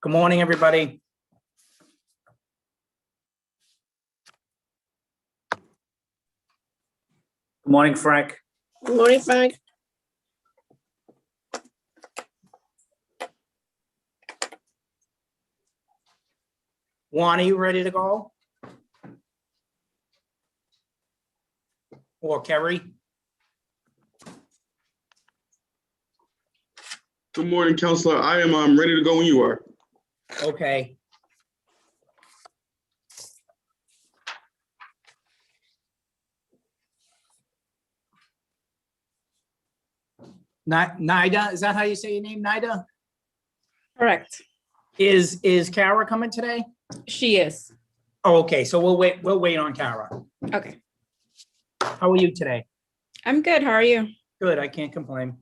Good morning, everybody. Good morning, Frank. Good morning, Frank. Juan, are you ready to go? Or Kerry? Good morning, Counselor. I am ready to go when you are. Okay. Nida, is that how you say your name, Nida? Correct. Is Kara coming today? She is. Oh, okay, so we'll wait on Kara. Okay. How are you today? I'm good. How are you? Good, I can't complain.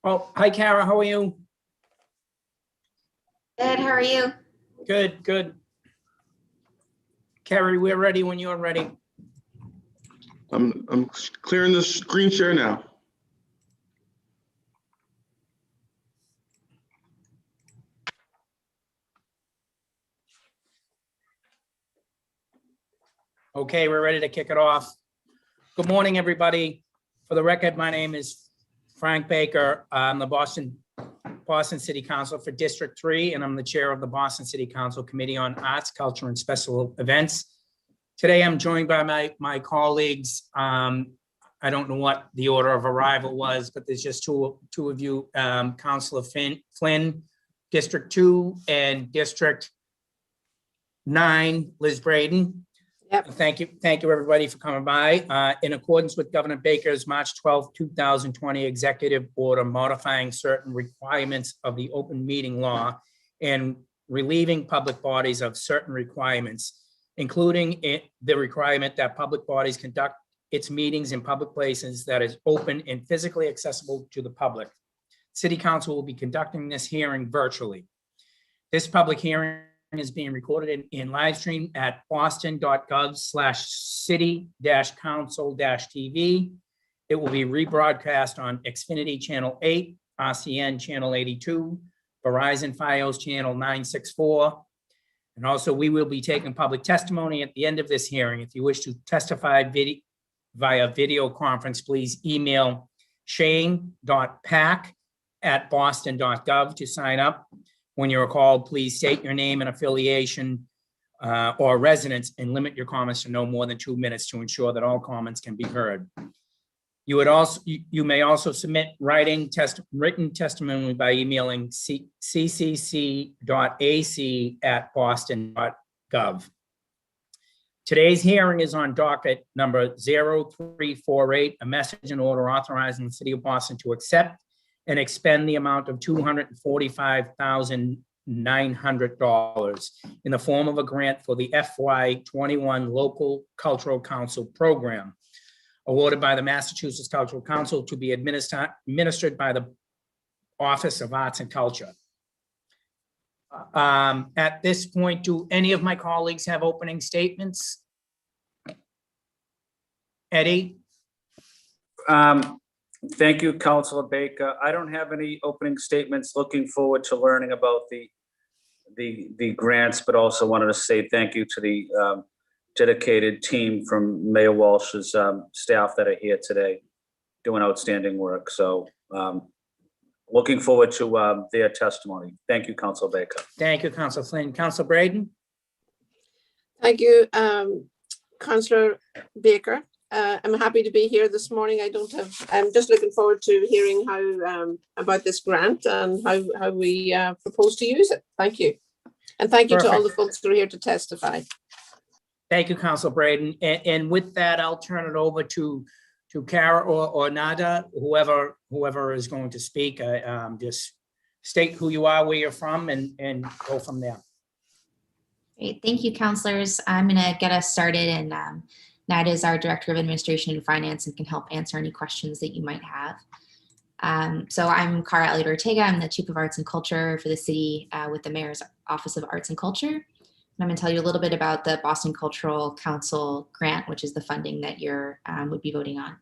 Oh, hi, Kara, how are you? Good, how are you? Good, good. Kerry, we're ready when you're ready. I'm clearing the screen share now. Okay, we're ready to kick it off. Good morning, everybody. For the record, my name is Frank Baker. I'm the Boston City Council for District 3, and I'm the chair of the Boston City Council Committee on Arts, Culture, and Special Events. Today, I'm joined by my colleagues. I don't know what the order of arrival was, but there's just two of you, Councilor Flynn, District 2, and District 9, Liz Braden. Yep. Thank you, everybody, for coming by. In accordance with Governor Baker's March 12, 2020 executive order modifying certain requirements of the open meeting law and relieving public bodies of certain requirements, including the requirement that public bodies conduct its meetings in public places that is open and physically accessible to the public. City Council will be conducting this hearing virtually. This public hearing is being recorded in live stream at boston.gov/city-council-tv. It will be rebroadcast on Xfinity Channel 8, RCN Channel 82, Verizon Fios Channel 964. And also, we will be taking public testimony at the end of this hearing. If you wish to testify via video conference, please email shane.pack@boston.gov to sign up. When you're called, please state your name and affiliation or residence and limit your comments to no more than 2 minutes to ensure that all comments can be heard. You may also submit written testimony by emailing ccc.ac@boston.gov. Today's hearing is on docket number 0348, a message and order authorizing the city of Boston to accept and expend the amount of $245,900 in the form of a grant for the FY21 Local Cultural Council Program, awarded by the Massachusetts Cultural Council to be administered by the Office of Arts and Culture. At this point, do any of my colleagues have opening statements? Eddie? Thank you, Councilor Baker. I don't have any opening statements. Looking forward to learning about the grants, but also wanted to say thank you to the dedicated team from Mayor Walsh's staff that are here today doing outstanding work. So looking forward to their testimony. Thank you, Councilor Baker. Thank you, Councilor Flynn. Councilor Braden? Thank you, Councillor Baker. I'm happy to be here this morning. I'm just looking forward to hearing how about this grant and how we propose to use it. Thank you. And thank you to all the folks who are here to testify. Thank you, Councilor Braden. And with that, I'll turn it over to Kara or Nada, whoever is going to speak. Just state who you are, where you're from, and go from there. Great, thank you, counselors. I'm gonna get us started, and Nada is our Director of Administration and Finance and can help answer any questions that you might have. So I'm Cara Elliott Ortega. I'm the Chief of Arts and Culture for the city with the Mayor's Office of Arts and Culture. And I'm going to tell you a little bit about the Boston Cultural Council grant, which is the funding that you would be voting on.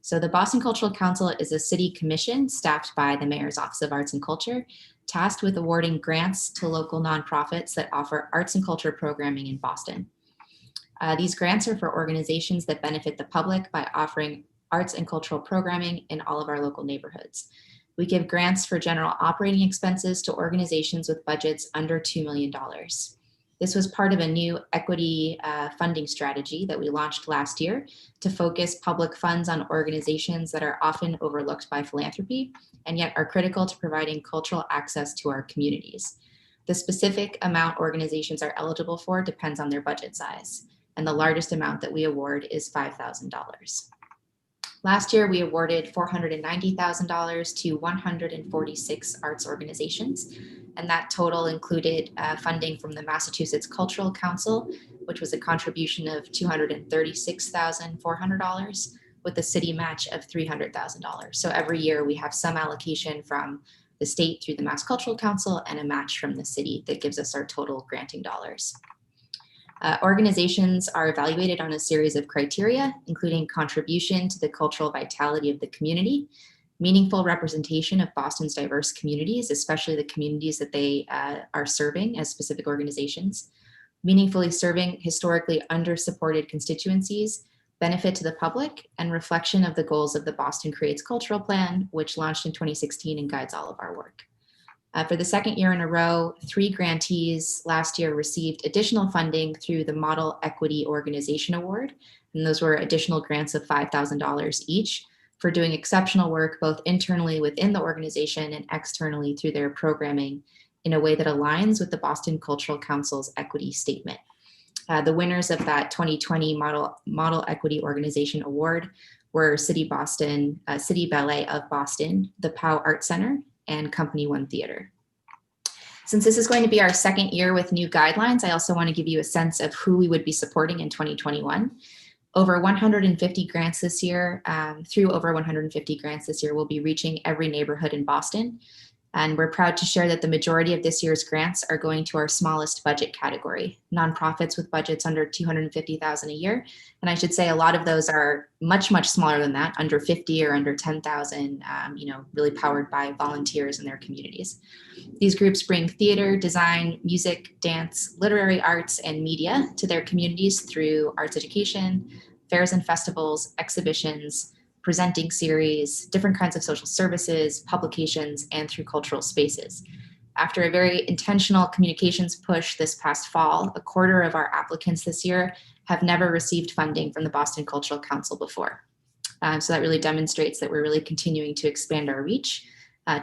So the Boston Cultural Council is a city commission staffed by the Mayor's Office of Arts and Culture, tasked with awarding grants to local nonprofits that offer arts and culture programming in Boston. These grants are for organizations that benefit the public by offering arts and cultural programming in all of our local neighborhoods. We give grants for general operating expenses to organizations with budgets under $2 million. This was part of a new equity funding strategy that we launched last year to focus public funds on organizations that are often overlooked by philanthropy and yet are critical to providing cultural access to our communities. The specific amount organizations are eligible for depends on their budget size, and the largest amount that we award is $5,000. Last year, we awarded $490,000 to 146 arts organizations, and that total included funding from the Massachusetts Cultural Council, which was a contribution of $236,400, with a city match of $300,000. So every year we have some allocation from the state through the Mass Cultural Council and a match from the city that gives us our total granting dollars. Organizations are evaluated on a series of criteria, including contribution to the cultural vitality of the community, meaningful representation of Boston's diverse communities, especially the communities that they are serving as specific organizations, meaningfully serving historically under-supported constituencies, benefit to the public, and reflection of the goals of the Boston Creates Cultural Plan, which launched in 2016 and guides all of our work. For the second year in a row, 3 grantees last year received additional funding through the Model Equity Organization Award. And those were additional grants of $5,000 each for doing exceptional work, both internally within the organization and externally through their programming in a way that aligns with the Boston Cultural Council's equity statement. The winners of that 2020 Model Equity Organization Award were City Ballet of Boston, the Powell Art Center, and Company One Theater. Since this is going to be our second year with new guidelines, I also want to give you a sense of who we would be supporting in 2021. Over 150 grants this year, through over 150 grants this year, we'll be reaching every neighborhood in Boston. And we're proud to share that the majority of this year's grants are going to our smallest budget category, nonprofits with budgets under $250,000 a year. And I should say a lot of those are much, much smaller than that, under 50 or under 10,000, really powered by volunteers in their communities. These groups bring theater, design, music, dance, literary arts, and media to their communities through arts education, fairs and festivals, exhibitions, presenting series, different kinds of social services, publications, and through cultural spaces. After a very intentional communications push this past fall, a quarter of our applicants this year have never received funding from the Boston Cultural Council before. So that really demonstrates that we're really continuing to expand our reach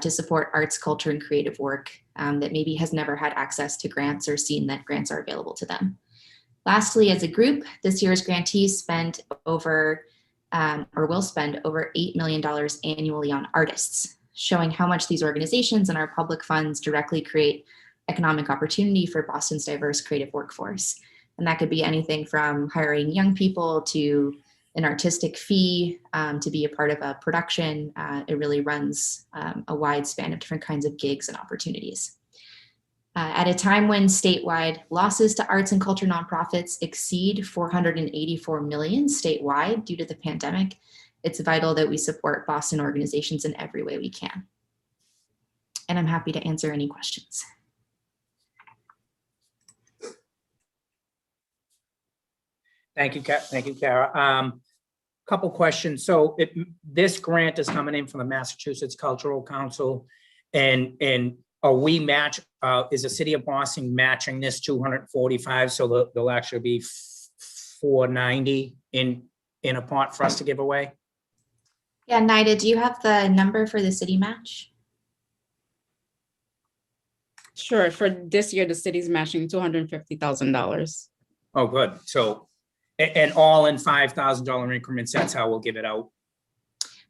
to support arts, culture, and creative work that maybe has never had access to grants or seen that grants are available to them. Lastly, as a group, this year's grantees spend over will spend over $8 million annually on artists, showing how much these organizations and our public funds directly create economic opportunity for Boston's diverse creative workforce. And that could be anything from hiring young people to an artistic fee to be a part of a production. It really runs a wide span of different kinds of gigs and opportunities. At a time when statewide losses to arts and culture nonprofits exceed $484 million statewide due to the pandemic, it's vital that we support Boston organizations in every way we can. And I'm happy to answer any questions. Thank you, Kara. Couple questions. So this grant is coming in from the Massachusetts Cultural Council, and are we is the city of Boston matching this 245? So there'll actually be 490 in a pot for us to give away? Yeah, Nida, do you have the number for the city match? Sure. For this year, the city's matching $250,000. Oh, good. So, and all in $5,000 increments, that's how we'll give it out.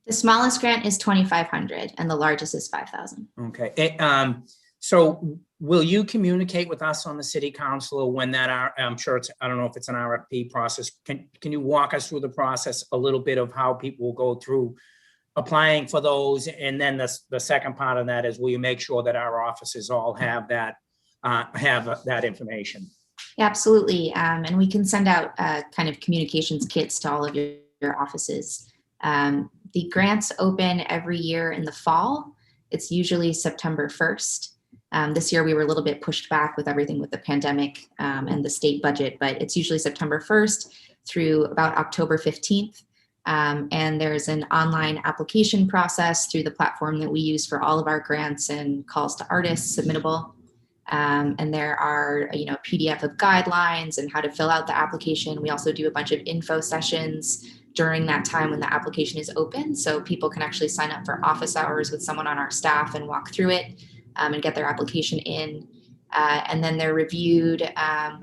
The smallest grant is $2,500 and the largest is $5,000. Okay. So will you communicate with us on the city council when that, I'm sure I don't know if it's an RFP process. Can you walk us through the process a little bit of how people will go through applying for those? And then the second part of that is, will you make sure that our offices all have that information? Yeah, absolutely. And we can send out kind of communications kits to all of your offices. The grants open every year in the fall. It's usually September 1st. This year we were a little bit pushed back with everything with the pandemic and the state budget, but it's usually September 1st through about October 15th. And there's an online application process through the platform that we use for all of our grants and calls to artists submittable. And there are, PDF of guidelines and how to fill out the application. We also do a bunch of info sessions during that time when the application is open. So people can actually sign up for office hours with someone on our staff and walk through it and get their application in. And then they're reviewed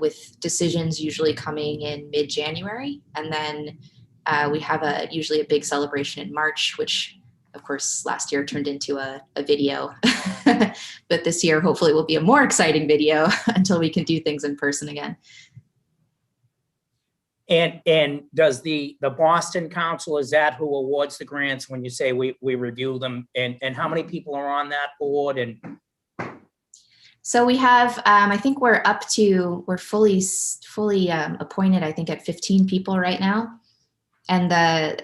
with decisions usually coming in mid-January. And then we have usually a big celebration in March, which of course last year turned into a video. But this year, hopefully will be a more exciting video until we can do things in person again. And does the Boston Council, is that who awards the grants when you say we review them? And how many people are on that board? And so we have, I think we're fully appointed, I think at 15 people right now. And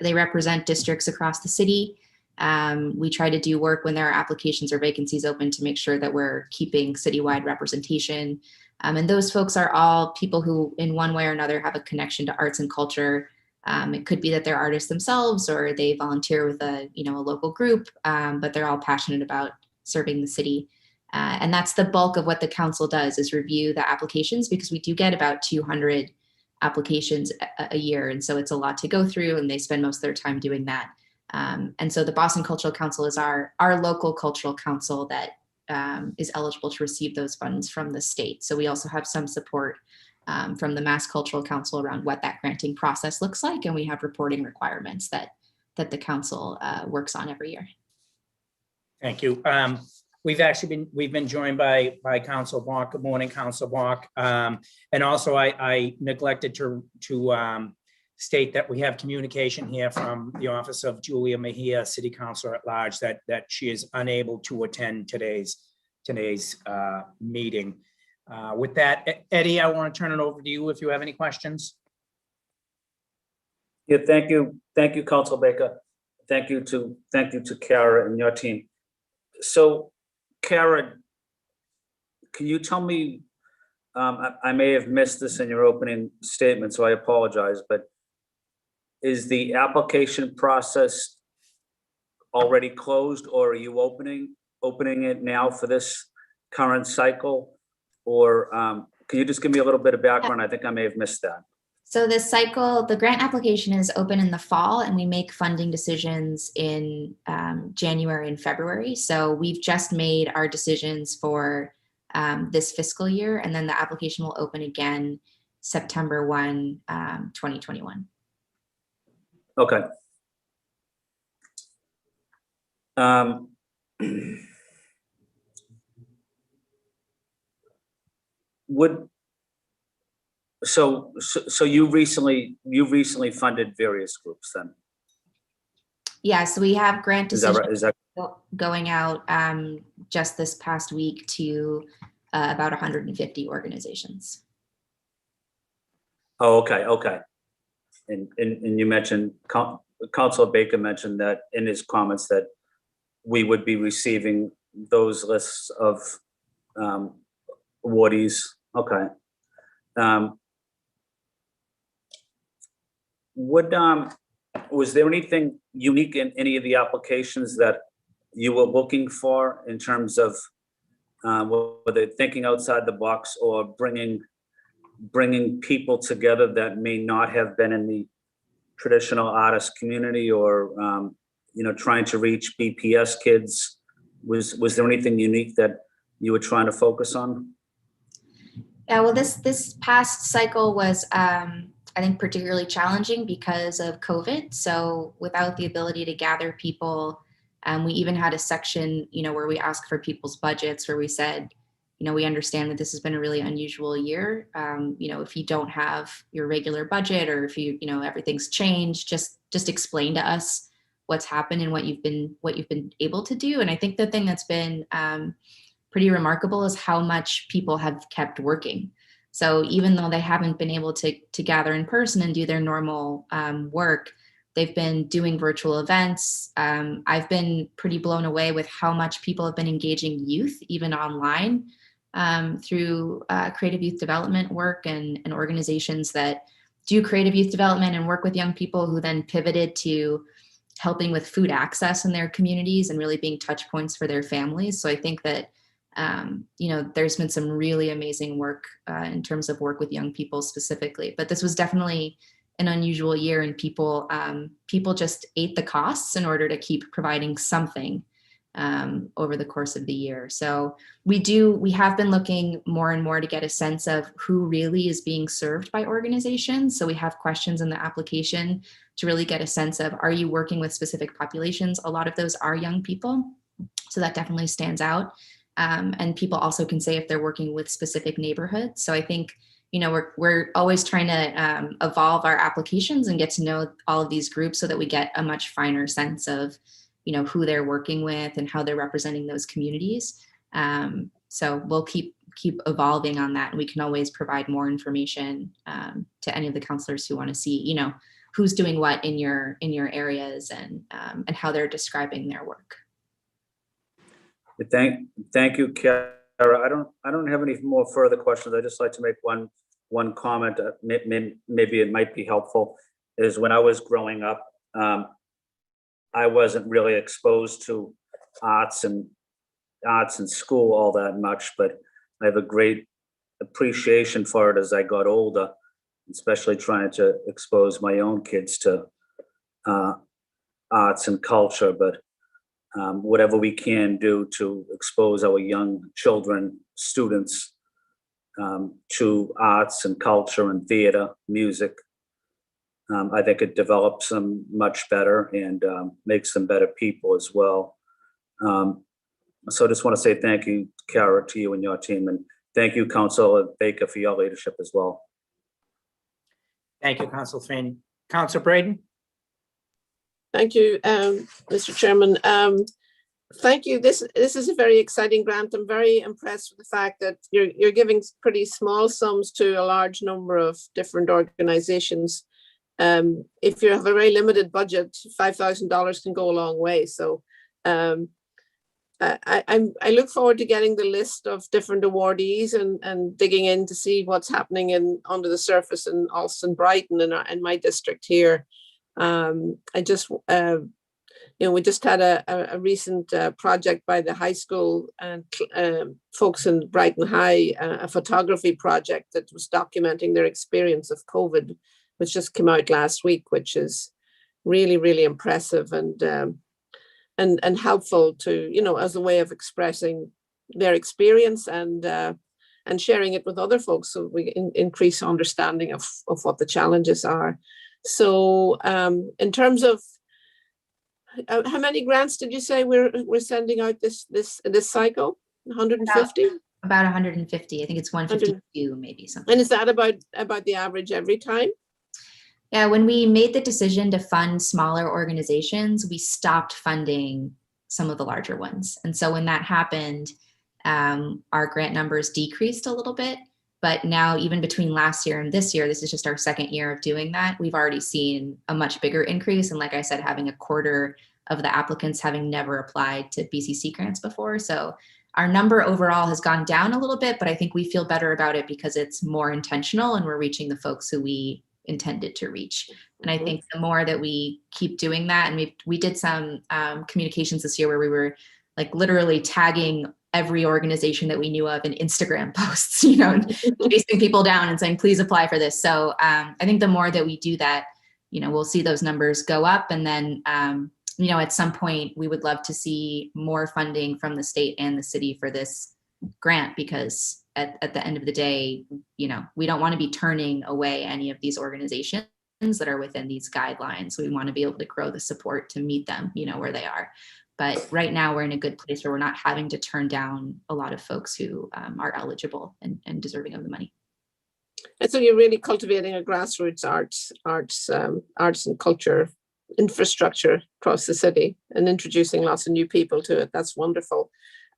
they represent districts across the city. We try to do work when there are applications or vacancies open to make sure that we're keeping citywide representation. And those folks are all people who in one way or another have a connection to arts and culture. It could be that they're artists themselves or they volunteer with a local group, but they're all passionate about serving the city. And that's the bulk of what the council does, is review the applications, because we do get about 200 applications a year. And so it's a lot to go through, and they spend most of their time doing that. And so the Boston Cultural Council is our local cultural council that is eligible to receive those funds from the state. So we also have some support from the Mass Cultural Council around what that granting process looks like. And we have reporting requirements that the council works on every year. thank you. We've been joined by Council Bach. Good morning, Council Bach. And also I neglected to state that we have communication here from the office of Julia Mejia, City Councilor at Large, that she is unable to attend today's meeting. With that, Eddie, I want to turn it over to you if you have any questions. Yeah, thank you, Council Baker. Thank you to Kara and your team. So, Kara, can you tell me? I may have missed this in your opening statement, so I apologize. But is the application process already closed, or are you opening it now for this current cycle? Or can you just give me a little bit of background? I think I may have missed that. So the grant application is open in the fall, and we make funding decisions in January and February. So we've just made our decisions for this fiscal year, and then the application will open again September 1, 2021. Okay. So you recently funded various groups then? Yeah, so we have grant decisions Is that going out just this past week to about 150 organizations. Oh, okay. And you mentioned, Councilor Baker mentioned that in his comments that we would be receiving those lists of awardees. Okay. Was there anything unique in any of the applications that you were looking for in terms of whether thinking outside the box or bringing people together that may not have been in the traditional artist community, or trying to reach BPS kids? Was there anything unique that you were trying to focus on? Yeah, well, this past cycle was I think particularly challenging because of COVID. So without the ability to gather people, we even had a section, where we asked for people's budgets, where we said, we understand that this has been a really unusual year. If you don't have your regular budget, or if everything's changed, just explain to us what's happened and what you've been able to do. And I think the thing that's been pretty remarkable is how much people have kept working. So even though they haven't been able to gather in person and do their normal work, They've been doing virtual events. I've been pretty blown away with how much people have been engaging youth, even online, through creative youth development work and organizations that do creative youth development and work with young people who then pivoted to helping with food access in their communities and really being touch points for their families. So I think that, there's been some really amazing work in terms of work with young people specifically, but this was definitely an unusual year, and people just ate the costs in order to keep providing something over the course of the year. So we have been looking more and more to get a sense of who really is being served by organizations. So we have questions in the application to really get a sense of, are you working with specific populations? A lot of those are young people. So that definitely stands out. And people also can say if they're working with specific neighborhoods. So I think, we're always trying to evolve our applications and get to know all of these groups so that we get a much finer sense of, who they're working with and how they're representing those communities. So we'll keep evolving on that, and we can always provide more information to any of the counselors who want to see, who's doing what in your areas and how they're describing their work. Thank you, Kara. I don't have any more further questions. I'd just like to make one comment. Maybe it might be helpful. Is when I was growing up, I wasn't really exposed to arts in school all that much, but I have a great appreciation for it as I got older, especially trying to expose my own kids to arts and culture. But whatever we can do to expose our young children, students, to arts and culture and theater, music, I think it develops them much better and makes them better people as well. So I just want to say thank you, Kara, to you and your team, and thank you, Councilor Baker, for your leadership as well. Thank you, Council Finn. Councilor Braden? Thank you, Mr. Chairman. Thank you. This is a very exciting grant. I'm very impressed with the fact that you're giving pretty small sums to a large number of different organizations. If you have a very limited budget, $5,000 can go a long way. So I look forward to getting the list of different awardees and digging in to see what's happening under the surface in Alston, Brighton, in my district here. We just had a recent project by the high school and folks in Brighton High, a photography project that was documenting their experience of COVID, which just came out last week, which is really, really impressive and helpful to, as a way of expressing their experience and sharing it with other folks so we increase understanding of what the challenges are. So in terms of how many grants did you say we're sending out this cycle? 150? About 150. I think it's 152, maybe something. And is that about the average every time? Yeah, when we made the decision to fund smaller organizations, we stopped funding some of the larger ones. And so when that happened, our grant numbers decreased a little bit. But now, even between last year and this year, this is just our second year of doing that, we've already seen a much bigger increase. And like I said, having a quarter of the applicants having never applied to BCC grants before. So our number overall has gone down a little bit, but I think we feel better about it because it's more intentional and we're reaching the folks who we intended to reach. And I think the more that we keep doing that, and we did some communications this year where we were like literally tagging every organization that we knew of in Instagram posts, chasing people down and saying, please apply for this. So I think the more that we do that, we'll see those numbers go up. And then, at some point we would love to see more funding from the state and the city for this grant, because at the end of the day, we don't want to be turning away any of these organizations that are within these guidelines. We want to be able to grow the support to meet them, where they are. But right now we're in a good place where we're not having to turn down a lot of folks who are eligible and deserving of the money. And so you're really cultivating a grassroots arts and culture infrastructure across the city and introducing lots of new people to it. That's wonderful.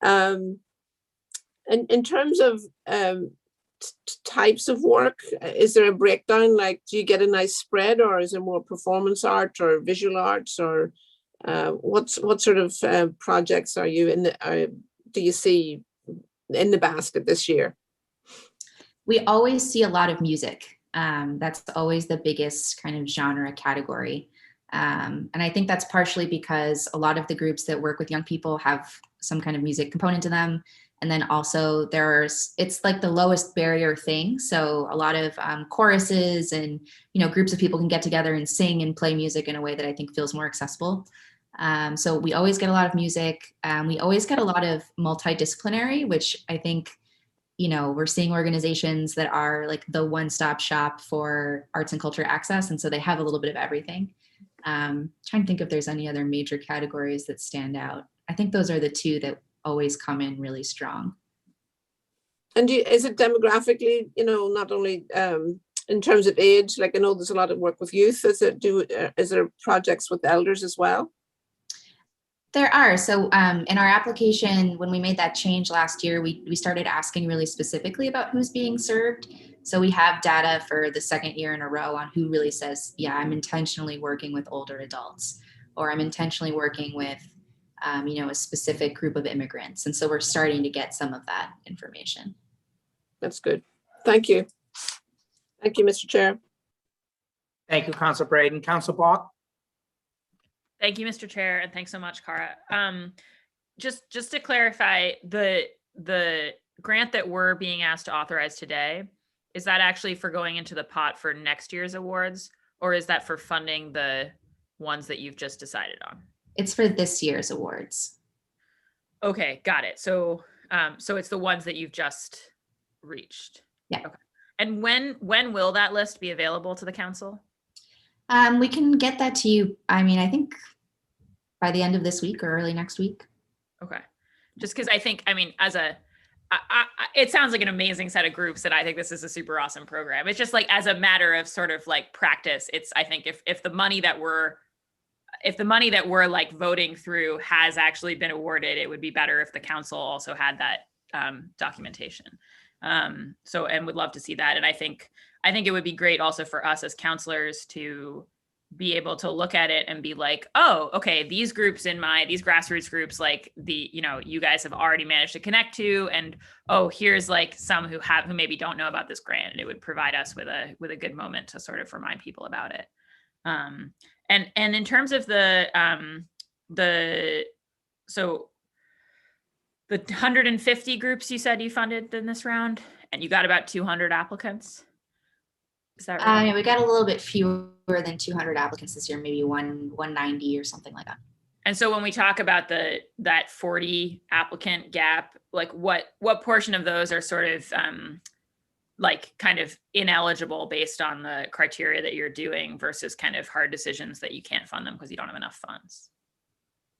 And in terms of types of work? Is there a breakdown? Like, do you get a nice spread, or is it more performance art or visual arts, or what sort of projects are you in? Do you see in the basket this year? We always see a lot of music. That's always the biggest kind of genre category. And I think that's partially because a lot of the groups that work with young people have some kind of music component to them. And then also it's like the lowest barrier thing. So a lot of choruses and, groups of people can get together and sing and play music in a way that I think feels more accessible. So we always get a lot of music. We always get a lot of multidisciplinary, which I think, we're seeing organizations that are like the one-stop shop for arts and culture access. And so they have a little bit of everything. Trying to think if there's any other major categories that stand out. I think those are the two that always come in really strong. And is it demographically, not only in terms of age, like I know there's a lot of work with youth, is there projects with elders as well? There are. So in our application, when we made that change last year, we started asking really specifically about who's being served. So we have data for the second year in a row on who really says, yeah, I'm intentionally working with older adults, or I'm intentionally working with, a specific group of immigrants. And so we're starting to get some of that information. That's good. Thank you. Thank you, Mr. Chair. Thank you, Council Braden. Council Bach? Thank you, Mr. Chair, and thanks so much, Cara. Just to clarify, the grant that we're being asked to authorize today, is that actually for going into the pot for next year's awards, or is that for funding the ones that you've just decided on? It's for this year's awards. Okay, got it. So it's the ones that you've just reached. Yeah. Okay. And when will that list be available to the council? We can get that to you. I think by the end of this week or early next week. Okay. Just because it sounds like an amazing set of groups, and I think this is a super awesome program. It's just like, as a matter of sort of like practice, I think if the money that we're like voting through has actually been awarded, it would be better if the council also had that documentation. And would love to see that. And I think it would be great also for us as counselors to be able to look at it and be like, oh, okay, these groups these grassroots groups, like you guys have already managed to connect to, and here's like some who maybe don't know about this grant, and it would provide us with a good moment to sort of remind people about it. And in terms of the 150 groups you said you funded in this round, and you got about 200 applicants. Is that right? We got a little bit fewer than 200 applicants this year, maybe 190 or something like that. And so when we talk about that 40 applicant gap, like what portion of those are sort of like kind of ineligible based on the criteria that you're doing versus kind of hard decisions that you can't fund them because you don't have enough funds?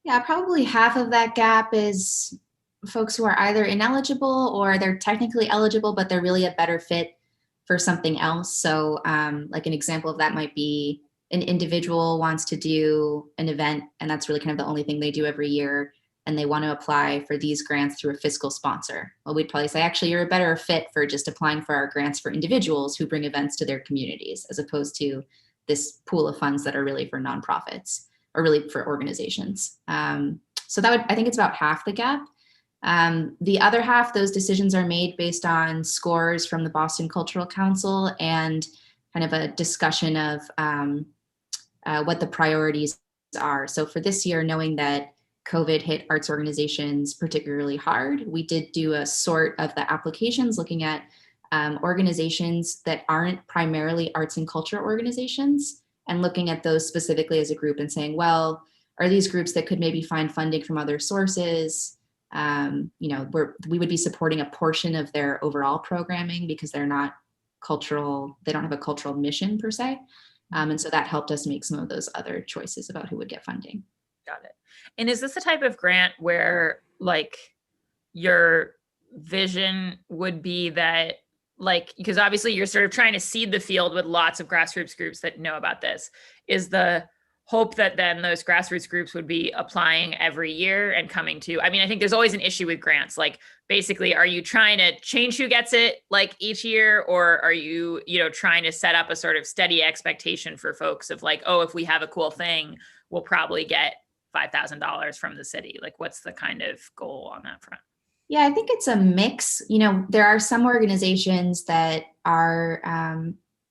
Yeah, probably half of that gap is folks who are either ineligible or they're technically eligible, but they're really a better fit for something else. So like an example of that might be an individual wants to do an event, and that's really kind of the only thing they do every year, and they want to apply for these grants through a fiscal sponsor. Well, we'd probably say, actually, you're a better fit for just applying for our grants for individuals who bring events to their communities, as opposed to this pool of funds that are really for nonprofits or really for organizations. So I think it's about half the gap. The other half, those decisions are made based on scores from the Boston Cultural Council and kind of a discussion of what the priorities are. So for this year, knowing that COVID hit arts organizations particularly hard, we did do a sort of the applications looking at organizations that aren't primarily arts and culture organizations, and looking at those specifically as a group and saying, well, are these groups that could maybe find funding from other sources? We would be supporting a portion of their overall programming because they're not cultural, they don't have a cultural mission per se. And so that helped us make some of those other choices about who would get funding. Got it. And is this the type of grant where like your vision would be that, like, because obviously you're sort of trying to seed the field with lots of grassroots groups that know about this, is the hope that then those grassroots groups would be applying every year and coming to, I mean, I think there's always an issue with grants. Like, basically, are you trying to change who gets it like each year, or are you, trying to set up a sort of steady expectation for folks of like, oh, if we have a cool thing, we'll probably get $5,000 from the city? Like, what's the kind of goal on that front? Yeah, I think it's a mix. There are some organizations that are,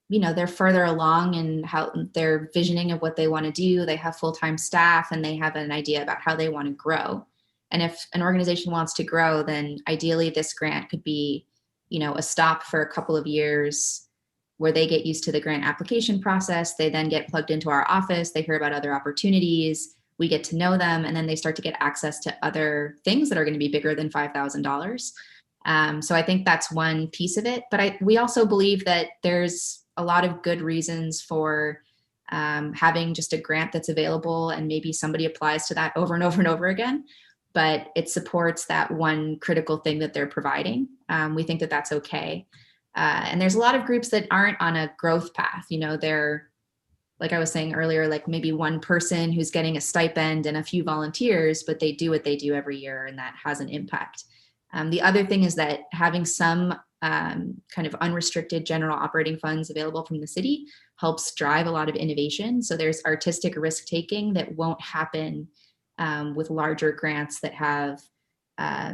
they're further along in how their visioning of what they want to do. They have full-time staff and they have an idea about how they want to grow. And if an organization wants to grow, then ideally this grant could be, a stop for a couple of years where they get used to the grant application process. They then get plugged into our office. They hear about other opportunities. We get to know them, and then they start to get access to other things that are going to be bigger than $5,000. So I think that's one piece of it. But we also believe that there's a lot of good reasons for having just a grant that's available, and maybe somebody applies to that over and over and over again, but it supports that one critical thing that they're providing. We think that that's okay. And there's a lot of groups that aren't on a growth path. They're, like I was saying earlier, like maybe one person who's getting a stipend and a few volunteers, but they do what they do every year, and that has an impact. The other thing is that having some kind of unrestricted general operating funds available from the city helps drive a lot of innovation. So there's artistic risk taking that won't happen with larger grants that have,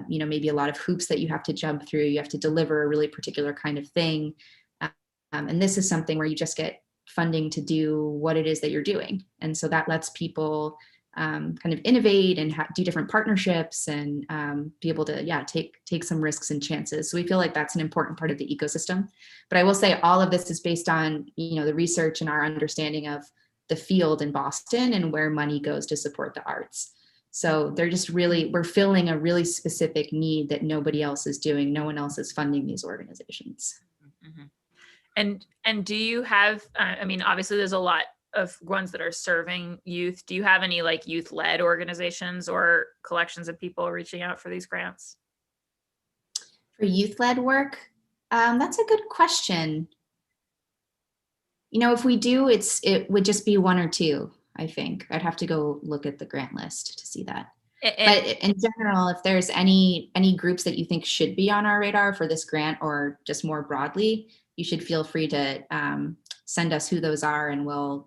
maybe a lot of hoops that you have to jump through. You have to deliver a really particular kind of thing. And this is something where you just get funding to do what it is that you're doing. And so that lets people kind of innovate and do different partnerships and be able to, take some risks and chances. So we feel like that's an important part of the ecosystem. But I will say all of this is based on, the research and our understanding of the field in Boston and where money goes to support the arts. So they're just we're filling a really specific need that nobody else is doing. No one else is funding these organizations. Mm-hmm. And do you have, obviously there's a lot of ones that are serving youth. Do you have any like youth-led organizations or collections of people reaching out for these grants? For youth-led work, that's a good question. If we do, it would just be one or two, I think. I'd have to go look at the grant list to see that. But in general, if there's any groups that you think should be on our radar for this grant, or just more broadly, you should feel free to send us who those are, and we'll,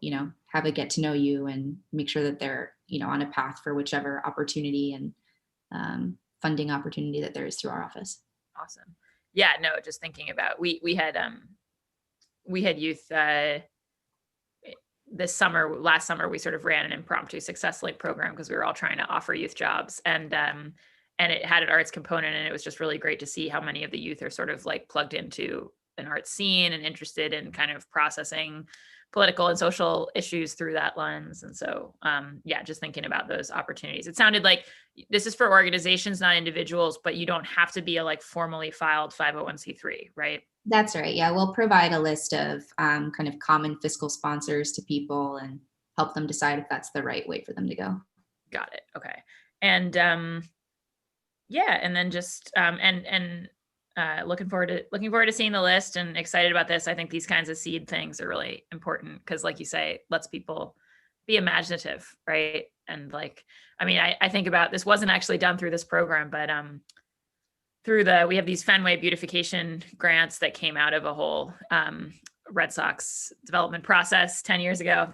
have a get to know you and make sure that they're, on a path for whichever opportunity and funding opportunity that there is through our office. Awesome. Yeah, no, just thinking about, we had youth last summer, we sort of ran an impromptu Success Link program because we were all trying to offer youth jobs, and it had an arts component, and it was just really great to see how many of the youth are sort of like plugged into an art scene and interested in kind of processing political and social issues through that lens. And so, just thinking about those opportunities. It sounded like this is for organizations, not individuals, but you don't have to be a like formally filed 501c3, right? That's right. Yeah, we'll provide a list of kind of common fiscal sponsors to people and help them decide if that's the right way for them to go. Got it. Okay. And and then just looking forward to seeing the list, and excited about this. I think these kinds of seed things are really important because, like you say, lets people be imaginative, right? And like, I think about, this wasn't actually done through this program, but we have these Fenway beautification grants that came out of a whole Red Sox development process 10 years ago.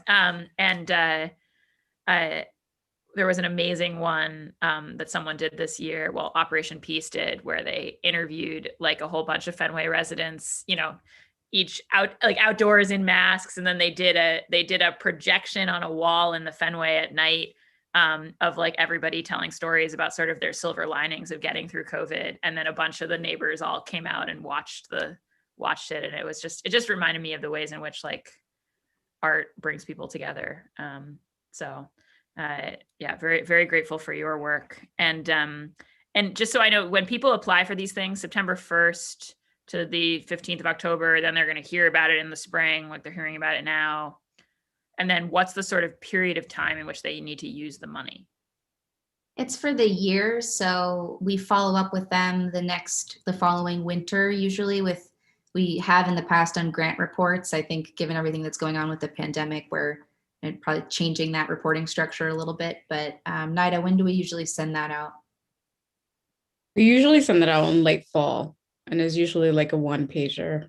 There was an amazing one that someone did this year. Well, Operation Peace did, where they interviewed like a whole bunch of Fenway residents, each outdoors in masks. And then they did a projection on a wall in the Fenway at night of like everybody telling stories about sort of their silver linings of getting through COVID. And then a bunch of the neighbors all came out and watched it. And it just reminded me of the ways in which like art brings people together. Very, very grateful for your work. And just so I know, when people apply for these things, September 1st to the 15th of October, then they're going to hear about it in the spring, like they're hearing about it now. And then what's the sort of period of time in which they need to use the money? It's for the year. So we follow up with them the following winter, usually we have in the past on grant reports. I think given everything that's going on with the pandemic, we're and probably changing that reporting structure a little bit. But Nida, when do we usually send that out? We usually send it out in late fall, and it's usually like a one pager.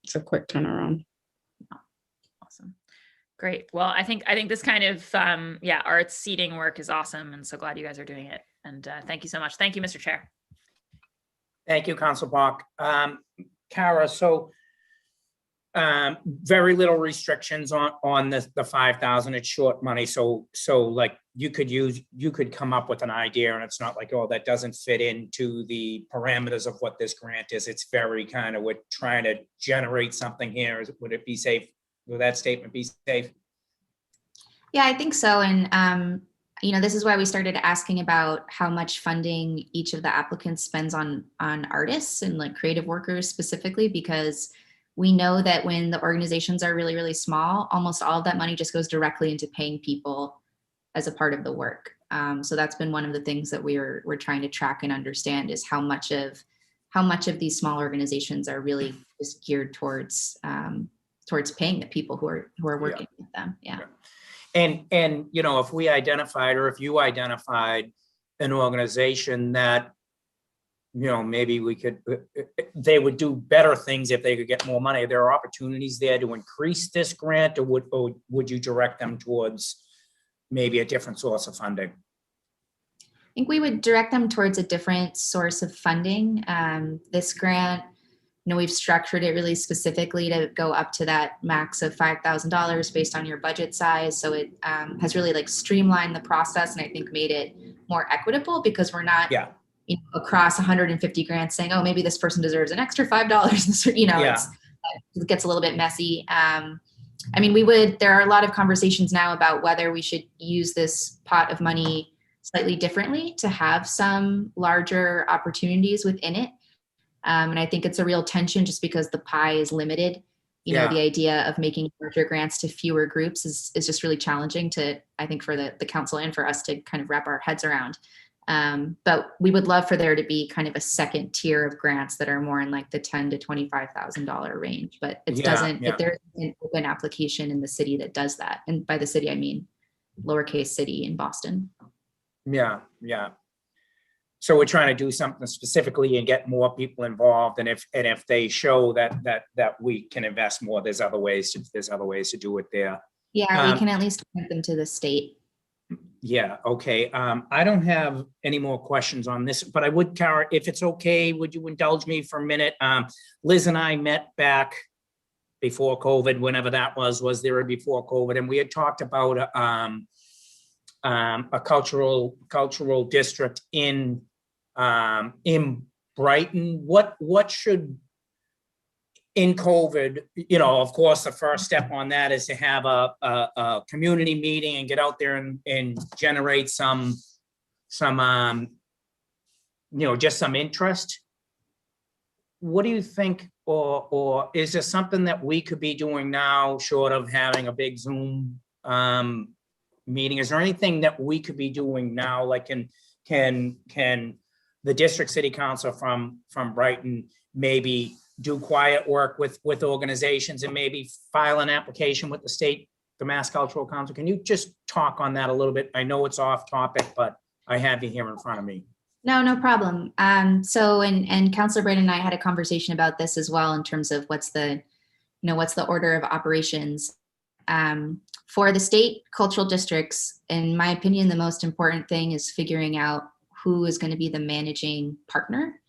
It's a quick turnaround. Awesome. Great. Well, I think this kind of, our seeding work is awesome. And so glad you guys are doing it. And thank you so much. Thank you, Mr. Chair. Thank you, Council Bach. Kara, so very little restrictions on the 5,000. It's short money. So like you could come up with an idea, and it's not like, oh, that doesn't fit into the parameters of what this grant is. It's very kind of, we're trying to generate something here. Would it be safe? Will that statement be safe? Yeah, I think so. And, this is why we started asking about how much funding each of the applicants spends on artists and like creative workers specifically, because we know that when the organizations are really, really small, almost all of that money just goes directly into paying people as a part of the work. So that's been one of the things that we're trying to track and understand, is how much of these small organizations are really just geared towards paying the people who are working with them. Yeah. And if we identified, or if you identified an organization that, maybe they would do better things if they could get more money. There are opportunities there to increase this grant, or would you direct them towards maybe a different source of funding? I think we would direct them towards a different source of funding. This grant, we've structured it really specifically to go up to that max of $5,000 based on your budget size. So it has really like streamlined the process, and I think made it more equitable, because we're not across 150 grants saying, oh, maybe this person deserves an extra $5. It gets a little bit messy. There are a lot of conversations now about whether we should use this pot of money slightly differently to have some larger opportunities within it. And I think it's a real tension, just because the pie is limited. The idea of making larger grants to fewer groups is just really challenging I think for the council and for us to kind of wrap our heads around. But we would love for there to be kind of a second tier of grants that are more in like the $10,000 to $25,000 range. But it doesn't. If there's an open application in the city that does that, and by the city I mean lowercase city in Boston. Yeah. So we're trying to do something specifically and get more people involved. And if they show that we can invest more, there's other ways to do it there. Yeah, we can at least point them to the state. Yeah. Okay. I don't have any more questions on this, but I would, Kara, if it's okay, would you indulge me for a minute? Liz and I met back before COVID, whenever that was there before COVID, and we had talked about a cultural district in Brighton. What should, in COVID, of course, the first step on that is to have a community meeting and get out there and generate some just some interest. What do you think, or is there something that we could be doing now, short of having a big Zoom meeting? Is there anything that we could be doing now? Like, can the district city council from Brighton maybe do quiet work with organizations and maybe file an application with the Mass Cultural Council? Can you just talk on that a little bit? I know it's off topic, but I have you here in front of me. No problem. So, and Councilor Brandon and I had a conversation about this as well, in terms of what's the order of operations. For the state cultural districts, in my opinion, the most important thing is figuring out who is going to be the managing partner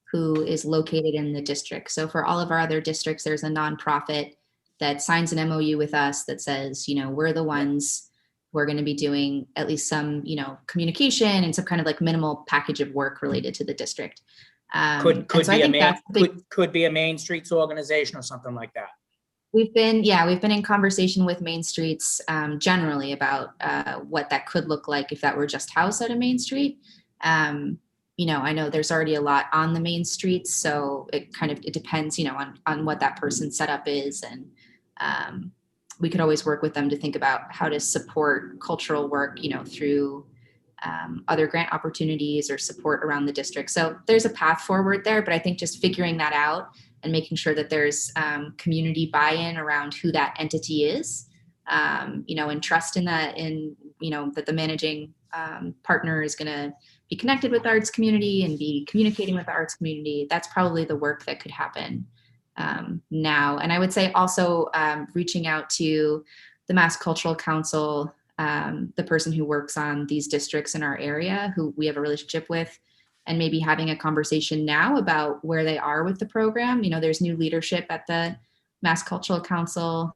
who is located in the district. So for all of our other districts, there's a nonprofit that signs an MOU with us that says, we're the ones who are going to be doing at least some, communication and some kind of like minimal package of work related to the district. Could be a Main Streets organization or something like that. We've been in conversation with Main Streets generally about what that could look like if that were just housed at a Main Street. I know there's already a lot on the Main Streets, so it depends, on what that person's setup is. And we could always work with them to think about how to support cultural work, through other grant opportunities or support around the district. So there's a path forward there, but I think just figuring that out and making sure that there's community buy-in around who that entity is and trust in that, that the managing partner is going to be connected with the arts community and be communicating with the arts community. That's probably the work that could happen now. And I would say also reaching out to the Mass Cultural Council, the person who works on these districts in our area, who we have a relationship with, and maybe having a conversation now about where they are with the program. There's new leadership at the Mass Cultural Council.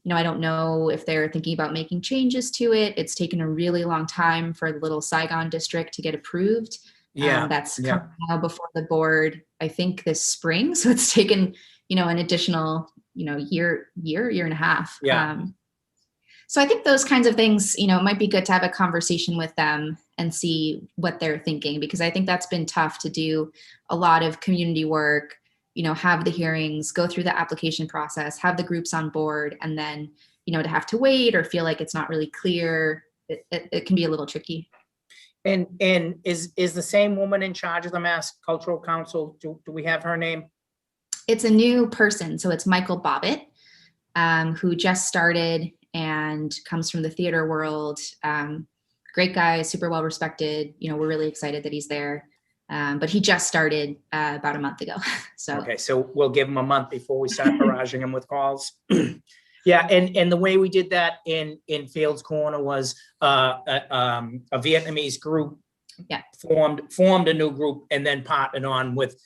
I don't know if they're thinking about making changes to it. It's taken a really long time for the Little Saigon district to get approved. That's coming now before the board, I think this spring. So it's taken, an additional, year and a half. So I think those kinds of things, it might be good to have a conversation with them and see what they're thinking, because I think that's been tough to do a lot of community work, have the hearings, go through the application process, have the groups on board, and then, to have to wait or feel like it's not really clear. It can be a little tricky. And is the same woman in charge of the Mass Cultural Council? Do we have her name? It's a new person. So it's Michael Bobbitt, who just started and comes from the theater world. Great guy, super well respected. We're really excited that he's there. But he just started about a month ago. Okay, so we'll give him a month before we start barraging him with calls. Yeah, and the way we did that in Fields Corner was a Vietnamese group formed a new group and then partnered on with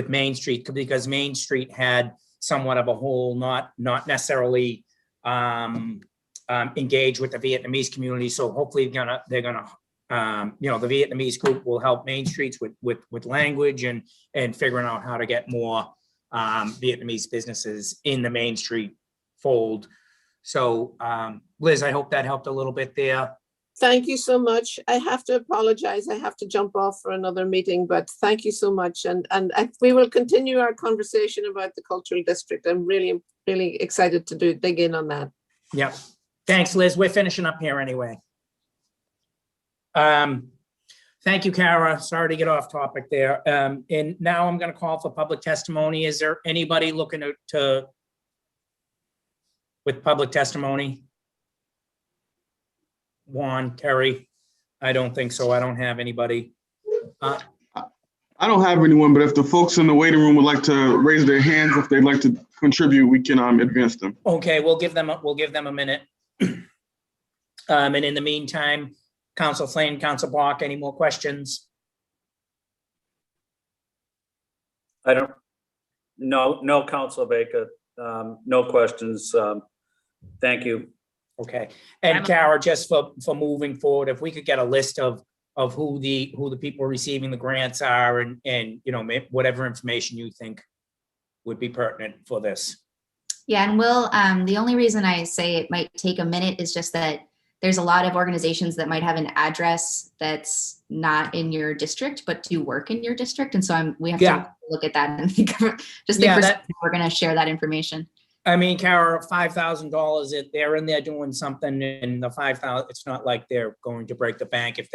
Main Street, because Main Street had somewhat of a hole, not necessarily engaged with the Vietnamese community. So hopefully they're gonna the Vietnamese group will help Main Streets with language and figuring out how to get more Vietnamese businesses in the Main Street fold. So Liz, I hope that helped a little bit there. Thank you so much. I have to apologize. I have to jump off for another meeting, but thank you so much. And we will continue our conversation about the cultural district. I'm really, really excited to dig in on that. Yep. Thanks, Liz. We're finishing up here anyway. Thank you, Kara. Sorry to get off topic there. And now I'm going to call for public testimony. Is there anybody looking with public testimony? Juan, Terry? I don't think so. I don't have anybody. I don't have anyone, but if the folks in the waiting room would like to raise their hands, if they'd like to contribute, we can advance them. Okay, we'll give them a minute. And in the meantime, Council Flynn, Council Block, any more questions? No, Councilor Baker, no questions. Thank you. Okay, and Kara, just for moving forward, if we could get a list of who the people receiving the grants are, and whatever information you think would be pertinent for this. Yeah, and we'll, the only reason I say it might take a minute is just that there's a lot of organizations that might have an address that's not in your district, but do work in your district. And so we have to look at that and think of we're going to share that information. I mean, Kara, $5,000, if they're in there doing something, and the 5,000, it's not like they're going to break the bank. If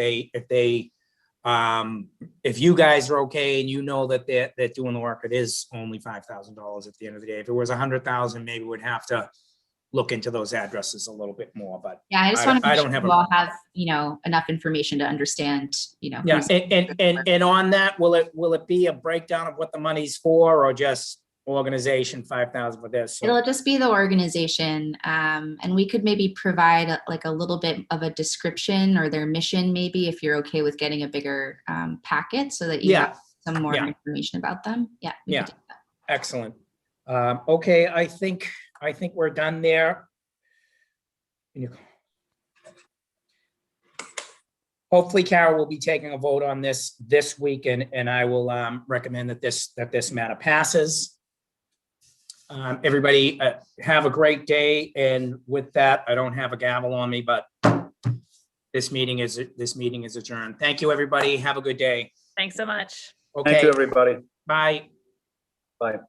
you guys are okay and that they're doing the work, it is only $5,000 at the end of the day. If it was 100,000, maybe we'd have to look into those addresses a little bit more. But yeah, I just want to make sure you all have enough information to understand. Yeah, and on that, will it be a breakdown of what the money's for, or just organization 5,000 for this? So it'll just be the organization, and we could maybe provide a little bit of a description or their mission, maybe, if you're okay with getting a bigger packet, so that you have some more information about them. Yeah. Excellent. Okay, I think we're done there. Hopefully, Carol will be taking a vote on this week, and I will recommend that this matter passes. Everybody have a great day. And with that, I don't have a gavel on me, but this meeting is adjourned. Thank you, everybody. Have a good day. Thanks so much. Okay. Thank you, everybody. Bye. Bye.